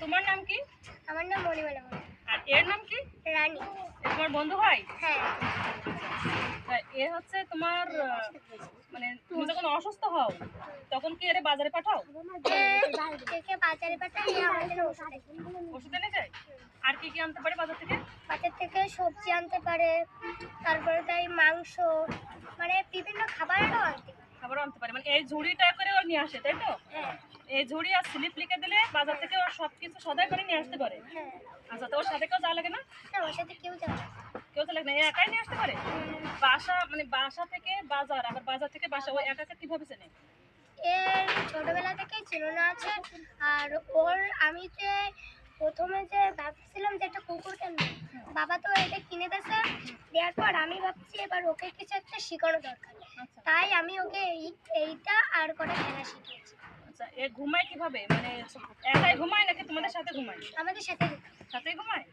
তোমার নাম কি? আমার নাম মণিমালা মণ্ডল। আর এর নাম কি? রানী। এ তোমার বন্ধু হয়? হ্যাঁ। তা এ হচ্ছে তোমার মানে তুমি যখন অসুস্থ হও তখন কি এর বাজারে পাঠাও? একে বাজারে পাঠাই, এ আমাদের ওষুধ এনে যায়? আর কি কি আনতে পারে বাজার থেকে? বাজার থেকে সবজি আনতে পারে, তারপরে তাই মাংস, মানে বিভিন্ন খাবারও আনতে পারে। খাবারও আনতে পারে, মানে এই ঝুড়িটা করে ও নিয়ে আসে, তাই তো? হ্যাঁ। এই ঝুড়ি আর স্লিপ লিখে দিলে বাজার থেকে ওর সবকিছু সদাই করে নিয়ে আসতে পারে। হ্যাঁ। আচ্ছা, তো ওর সাথে কেউ যাওয়া লাগে না? না, ওর সাথে কেউ যাবে না। কেউ তো লাগে না, এ একাই নিয়ে আসতে পারে? বাসা মানে বাসা থেকে বাজার, আবার বাজার থেকে বাসা, ও একা একা কিভাবে চেনে? এর ছোটবেলা থেকেই চিরুনা আছে। আর ওর আমি যে প্রথমে যে ভাবছিলাম যে একটা কুকুর কিনবো, বাবা তো এটা কিনে দিয়েছে, দেওয়ার পর আমি ভাবছি এবার ওকে কিছু একটা শেখানো দরকার, আচ্ছা তাই আমি ওকে এইটা আর কটা খেলা শিখিয়েছি। আচ্ছা, এ ঘুমায় কিভাবে? মানে একাই ঘুমায় নাকি তোমাদের সাথে ঘুমায়? আমাদের সাথে সাথেই ঘুমায়?